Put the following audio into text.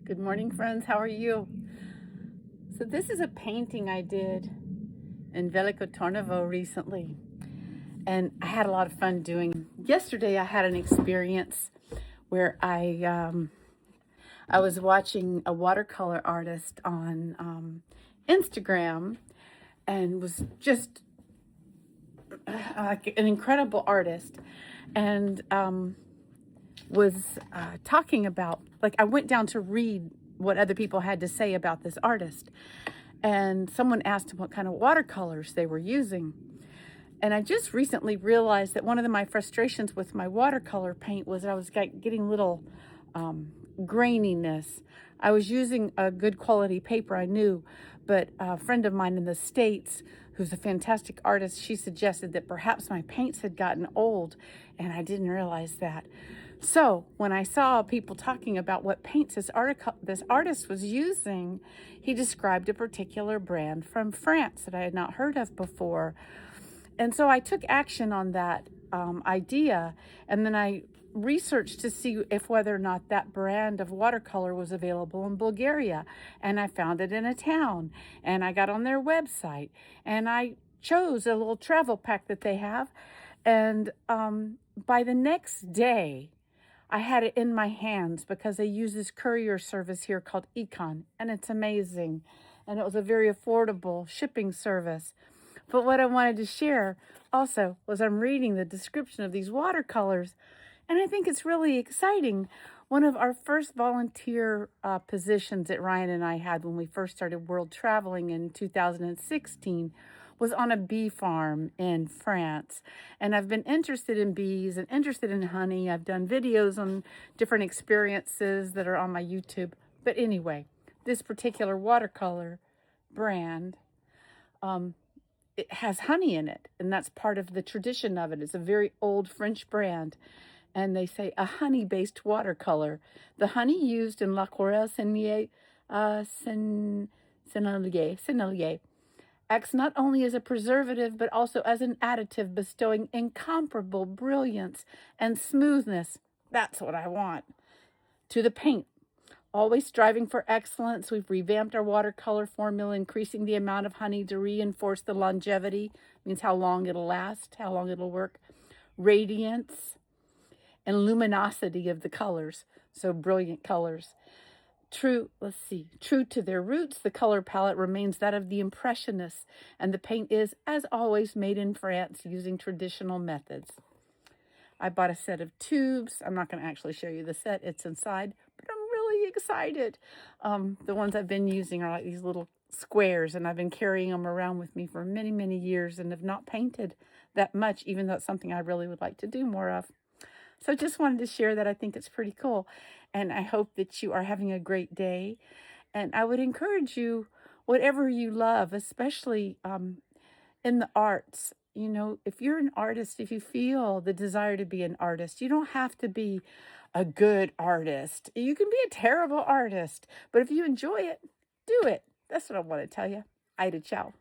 Good morning, friends. How are you? So this is a painting I did in Veliko Tarnovo recently, and I had a lot of fun doing. Yesterday, I had an experience where I was watching a watercolor artist on Instagram, and was just an incredible artist, and was talking about, like, I went down to read what other people had to say about this artist, and someone asked him what kind of watercolors they were using. And I just recently realized that one of my frustrations with my watercolor paint was that I was getting little graininess. I was using a good quality paper, I knew, but a friend of mine in the States, who's a fantastic artist, she suggested that perhaps my paints had gotten old, and I didn't realize that. So when I saw people talking about what paints this artist was using, he described a particular brand from France that I had not heard of before. And so I took action on that idea, and then I researched to see if whether or not that brand of watercolor was available in Bulgaria. And I found it in a town, and I got on their website, and I chose a little travel pack that they have. And by the next day, I had it in my hands because they use this courier service here called Econ, and it's amazing. And it was a very affordable shipping service. But what I wanted to share also was I'm reading the description of these watercolors, and I think it's really exciting. One of our first volunteer positions that Ryan and I had when we first started world traveling in 2016 was on a bee farm in France. And I've been interested in bees and interested in honey. I've done videos on different experiences that are on my YouTube. But anyway, this particular watercolor brand, it has honey in it, and that's part of the tradition of it. It's a very old French brand, and they say a honey-based watercolor. The honey used in L'Aquarelle Sennelier acts not only as a preservative, but also as an additive, bestowing incomparable brilliance and smoothness. That's what I want. To the paint. Always striving for excellence, we've revamped our watercolor formula, increasing the amount of honey to reinforce the longevity, means how long it'll last, how long it'll work, radiance, and luminosity of the colors, so brilliant colors. True to their roots, the color palette remains that of the Impressionists, and the paint is, as always, made in France using traditional methods. I bought a set of tubes. I'm not going to actually show you the set. It's inside, but I'm really excited. The ones I've been using are like these little squares, and I've been carrying them around with me for many, many years and have not painted that much, even though it's something I really would like to do more of. So just wanted to share that. I think it's pretty cool. And I hope that you are having a great day. And I would encourage you, whatever you love, especially in the arts, you know, if you're an artist, if you feel the desire to be an artist, you don't have to be a good artist. You can be a terrible artist. But if you enjoy it, do it. That's what I want to tell you. Ida, ciao.